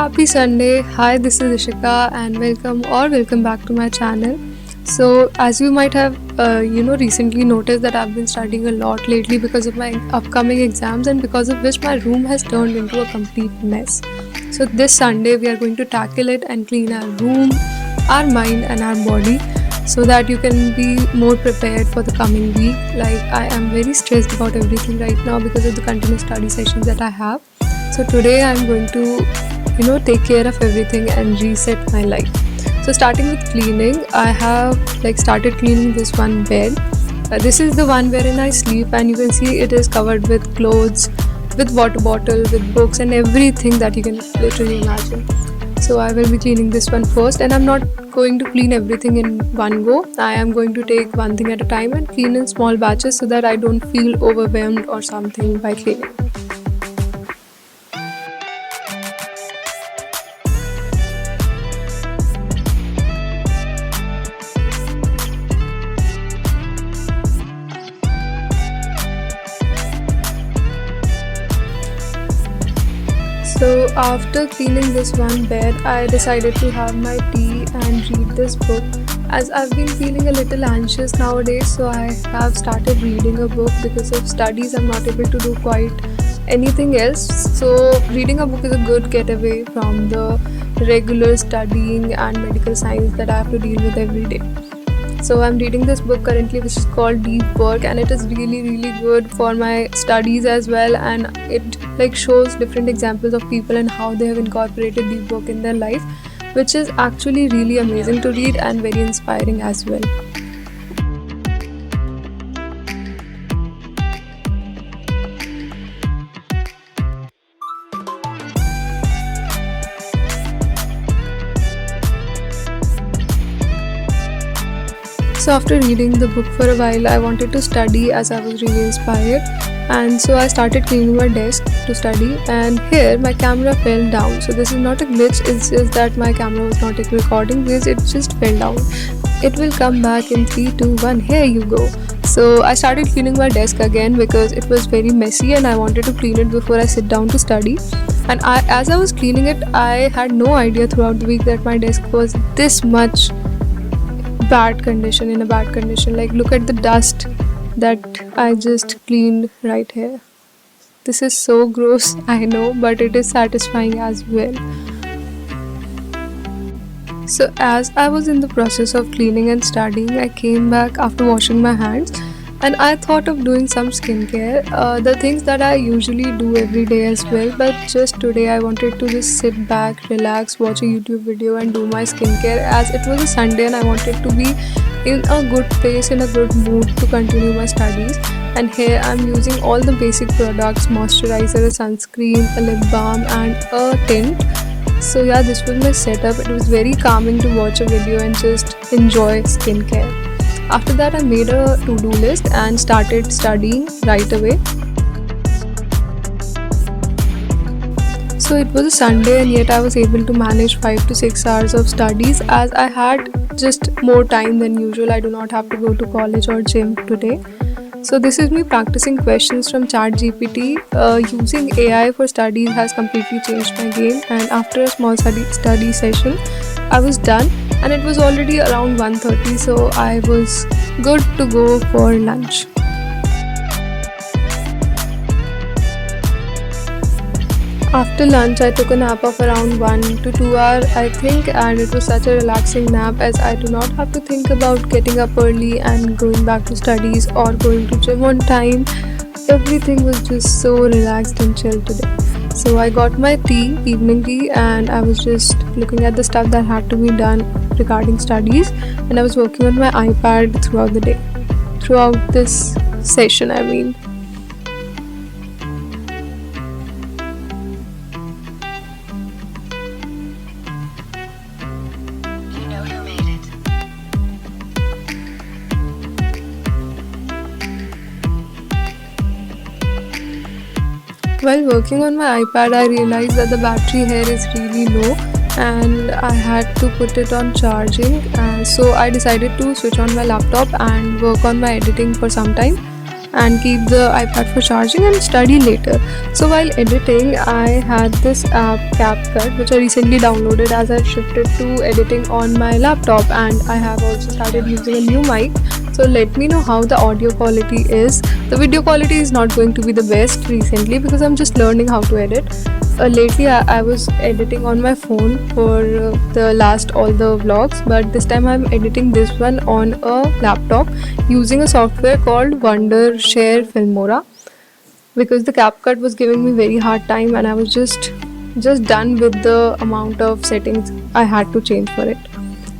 Happy Sunday. Hi, this is Ishika and welcome back to my channel. So, as you might have recently noticed that I've been studying a lot lately because of my upcoming exams and because of which my room has turned into a complete mess. So, this Sunday we are going to tackle it and clean our room, our mind and our body so that you can be more prepared for the coming week. Like I am very stressed about everything right now because of the continuous study sessions that I have. So today I'm going to take care of everything and reset my life. So starting with cleaning, I have started cleaning this one bed. This is the one wherein I sleep, and you can see it is covered with clothes, with water bottle, with books and everything that you can literally imagine. So I will be cleaning this one first, and I'm not going to clean everything in one go. I am going to take one thing at a time and clean in small batches so that I don't feel overwhelmed or something by cleaning. So after cleaning this one bed, I decided to have my tea and read this book. As I've been feeling a little anxious nowadays, so I have started reading a book. Because of studies, I'm not able to do quite anything else. So reading a book is a good getaway from the regular studying and medical science that I have to deal with every day. So I'm reading this book currently, which is called Deep Work, and it is really good for my studies as well, and it shows different examples of people and how they have incorporated deep work in their life, which is actually really amazing to read and very inspiring as well. So after reading the book for a while, I wanted to study as I was really inspired, and so I started cleaning my desk to study, and here my camera fell down. So this is not a glitch, it's just that my camera was not taking recording because it just fell down. It will come back in 3, 2, 1. Here you go. So I started cleaning my desk again because it was very messy and I wanted to clean it before I sit down to study. And as I was cleaning it, I had no idea throughout the week that my desk was this much in a bad condition. Like, look at the dust that I just cleaned right here. This is so gross, I know, but it is satisfying as well. So as I was in the process of cleaning and studying, I came back after washing my hands and I thought of doing some skincare, the things that I usually do every day as well, but just today I wanted to just sit back, relax, watch a YouTube video and do my skincare, as it was a Sunday and I wanted to be in a good place, in a good mood to continue my studies. And here I'm using all the basic products: moisturizer, a sunscreen, a lip balm and a tint. So yeah, this was my setup. It was very calming to watch a video and just enjoy skincare. After that, I made a to-do list and started studying right away. So it was a Sunday and yet I was able to manage 5 to 6 hours of studies, as I had just more time than usual. I do not have to go to college or gym today. So this is me practicing questions from ChatGPT. Using AI for studies has completely changed my game, and after a small study session, I was done and it was already around 1:30, so I was good to go for lunch. After lunch, I took a nap of around 1 to 2 hours, I think, and it was such a relaxing nap as I do not have to think about getting up early and going back to studies or going to gym on time. Everything was just so relaxed and chill today. So I got my tea, evening tea, and I was just looking at the stuff that had to be done regarding studies, and I was working on my iPad throughout the day. Throughout this session, I mean. While working on my iPad, I realized that the battery here is really low and I had to put it on charging. So I decided to switch on my laptop and work on my editing for some time. and keep the iPad for charging and study later. So while editing, I had this app CapCut, which I recently downloaded as I shifted to editing on my laptop, and I have also started using a new mic. So let me know how the audio quality is. The video quality is not going to be the best recently because I'm just learning how to edit. Lately I was editing on my phone for the last all the vlogs, but this time I'm editing this one on a laptop using a software called Wondershare Filmora, because the CapCut was giving me very hard time and I was just done with the amount of settings I had to change for it.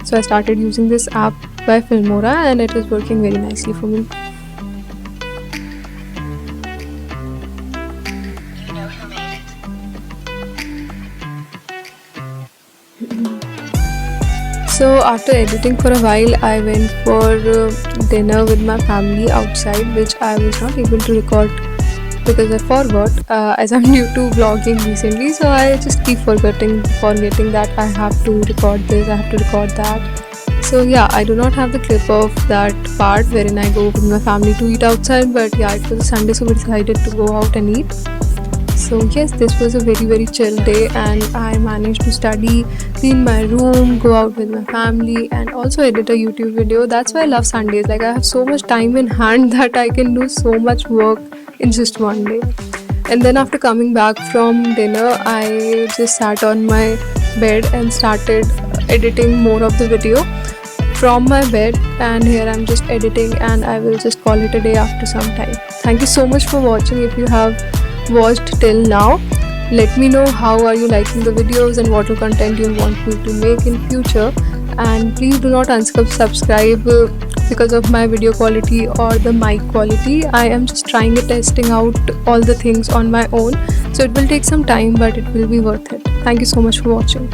So I started using this app by Filmora and it is working very nicely for me. So after editing for a while, I went for dinner with my family outside, which I was not able to record because I forgot, as I'm new to vlogging recently. So I just keep forgetting that I have to record this, I have to record that. So yeah, I do not have the clip of that part wherein I go with my family to eat outside, but yeah, it was a Sunday, so we decided to go out and eat. So yes, this was a very chill day and I managed to study, clean my room, go out with my family and also edit a YouTube video. That's why I love Sundays. Like, I have so much time in hand that I can do so much work in just one day. And then after coming back from dinner, I just sat on my bed and started editing more of the video from my bed, and here I'm just editing and I will just call it a day after some time. Thank you so much for watching. If you have watched till now, let me know how are you liking the videos and what content you want me to make in future. And please do not unsubscribe because of my video quality or the mic quality. I am just trying it, testing out all the things on my own, so it will take some time but it will be worth it. Thank you so much for watching.